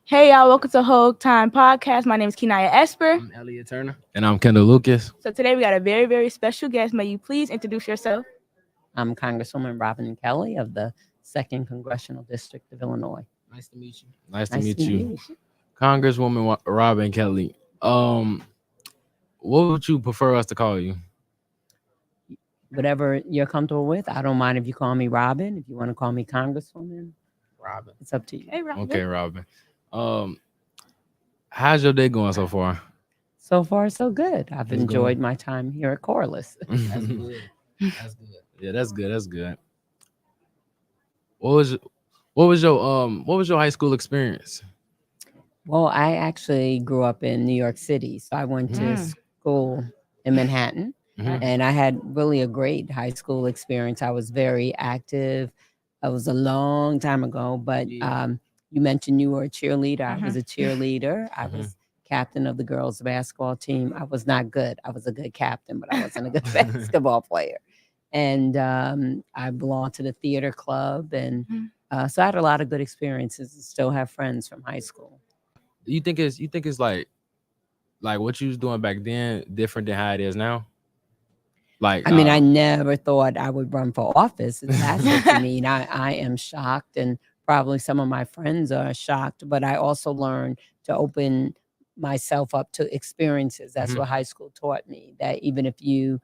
Hey y'all, welcome to Whole Time Podcast. My name is Kenaya Esper. I'm Elliot Turner. And I'm Kendall Lucas. So today we got a very, very special guest. May you please introduce yourself? I'm Congresswoman Robin Kelly of the 2nd Congressional District of Illinois. Nice to meet you. Nice to meet you. Congresswoman Robin Kelly. What would you prefer us to call you? Whatever you're comfortable with. I don't mind if you call me Robin. If you want to call me Congresswoman, Robin. it's up to you. Hey, Robin. Okay, Robin. How's your day going so far? So far, so good. I've It's enjoyed going. my time here at Corliss. That's good. That's good. Yeah, that's good. That's good. What was your high school experience? Well, I actually grew up in New York City, so I went to school in Manhattan. Mhm. And I had really a great high school experience. I was very active. It was a long time ago, but Yeah. you mentioned you were a cheerleader. I was a cheerleader. I was captain of the girls' basketball team. I was not good. I was a good captain, but I wasn't a good basketball player. And I belonged to the theater club, and so I had a lot of good experiences. And still have friends from high school. You think it's like what you was doing back then different than how it is now? Like I mean, I never thought I would run for office. If that's what you mean. I am shocked, and probably some of my friends are shocked, but I also learned to open myself up to experiences. That's what high school taught me, that even if you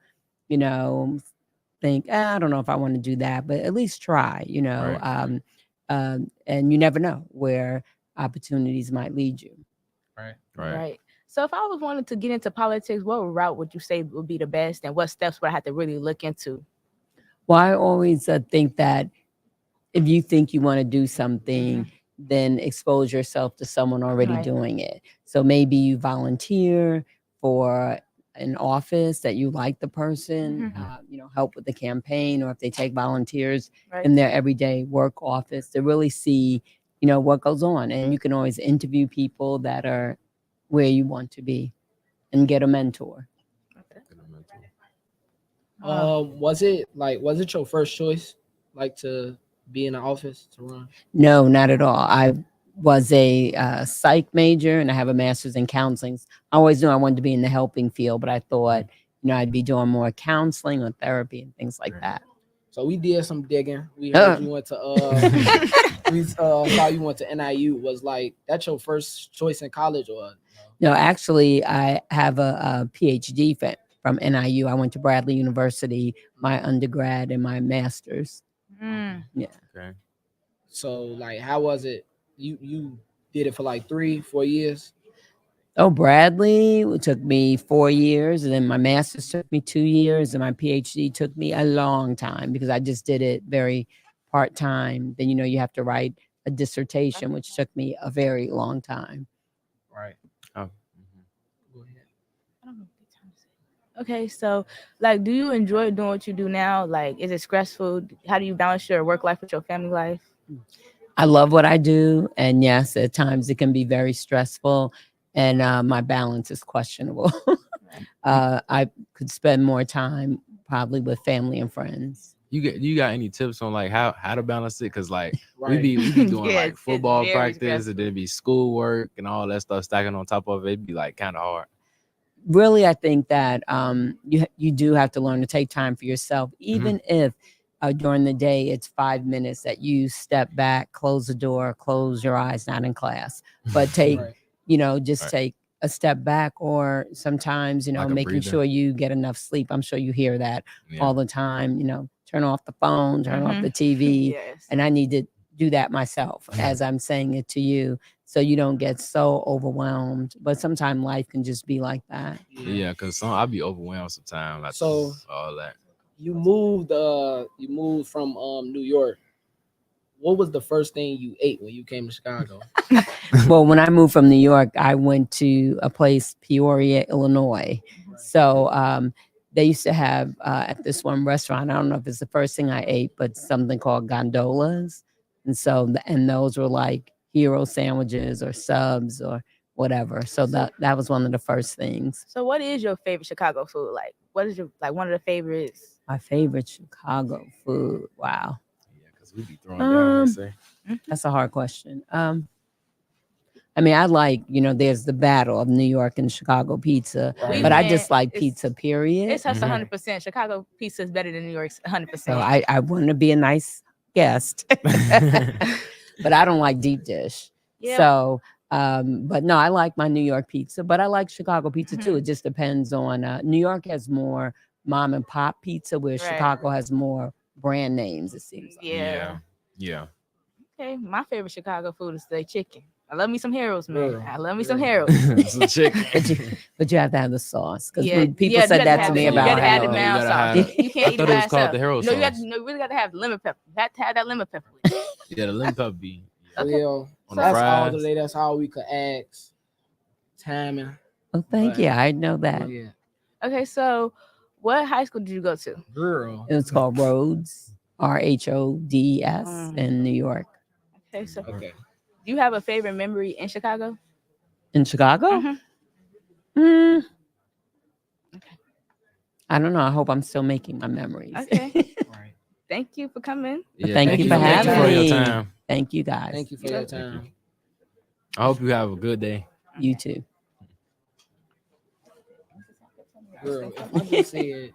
think, I don't know if I want to do that, but at least try, Right. And you never know where opportunities might lead you. Right. So if I was wanting to get into politics, what route would you say would be the best, and what steps would I have to really look into? Well, I always think that if you think you want to do something, then expose yourself to someone already doing it. So maybe you volunteer for an office that you like the person, help with the campaign, or if they take volunteers in their everyday work office to really see, what goes on. And you can always interview people that are where you want to be and get a mentor. Was it your first choice, like to be in the office to run? No, not at all. I was a psych major, and I have a master's in counseling. I always knew I wanted to be in the helping field, but I thought, I'd be doing more counseling or therapy and things like that. So we did some digging. We heard you went to we saw you went to NIU. Was that your first choice in college, or No, actually, I have a PhD from NIU. I went to Bradley University, my undergrad and my master's. Yeah. Okay. So how was it? You did it for 3-4 years. Oh, Bradley took me 4 years, and then my master's took me 2 years, and my PhD took me a long time because I just did it very part-time. Then, you have to write a dissertation, which took me a very long time. Right. Oh. Go ahead. I don't know what time is it. Okay, so do you enjoy doing what you do now? Is it stressful? How do you balance your work life with your family life? I love what I do, and yes, at times it can be very stressful, and my balance is questionable. I could spend more time probably with family and friends. You got any tips on how to balance it? Because we Right. be doing Yeah, it's football very practice, stressful. and then be schoolwork and all that stuff stacking on top of it. It'd be kind of hard. Really, I think that you do have to learn to take time for yourself, even if during the day it's 5 minutes that you step back, close the door, close your eyes, not in class, but take Right. just take a step back, or sometimes Like a making breather. sure you get enough sleep. I'm sure you hear that all the time. Turn off the phone, turn off the TV. Yes. And I need to do that myself as I'm saying it to you, so you don't get so overwhelmed. But sometimes life can just be like that. Yeah, because I'll be overwhelmed sometimes. So- all that. You moved from New York. What was the first thing you ate when you came to Chicago? Well, when I moved from New York, I went to a place, Peoria, Illinois. So they used to have at this one restaurant, I don't know if it's the first thing I ate, but something called gondolas. And so, and those were like hero sandwiches or subs or whatever. So that was one of the first things. So what is your favorite Chicago food? What is your one of the favorites? My favorite Chicago food. Wow. Yeah, because we be throwing down. They say. That's a hard question. I mean, I like, there's the battle of New York and Chicago pizza, Right. but I went- just like it's- pizza, period. It's us Mhm. 100%. Chicago pizza is better than New York's 100%. So I want to be a nice guest, but I don't like deep dish. Yeah. So, but no, I like my New York pizza, but I like Chicago pizza too. Mhm. It just depends on, New York has more mom and pop pizza, where Right. Chicago has more brand names, it seems like. Yeah. Yeah. Okay. My favorite Chicago food is the chicken. I love me some Harold's, man. Girl. I love me some Girl. Harold's. Some chicken. But you have to have the sauce, because Yeah, people yeah, you said gotta that have to me it. You about gotta add the Harold. You mild gotta sauce. have- You can't I eat thought it it by was called itself. the Harold No, you got sauce. no. You really gotta have lemon pepper. You have to have that lemon pepper. Yeah, the lemon pepper be. Okay. Yeah. On the That's all fries. today. That's all we could ask. Timing. Oh, thank you. I know that. Yeah. Okay, so what high school did you go to? Girl. It was called Rhodes, RHODES, Mm. in New York. Okay, so Okay. do you have a favorite memory in Chicago? In Chicago? Mhm. Mm. I don't know. I hope I'm still making my memories. Okay. Right. Thank you for coming. Yeah, Thank you for Thank having you for your me. time. Thank you, guys. Thank you for You your got- Thank you. time. I hope you have a good day. You too. Girl, if I just said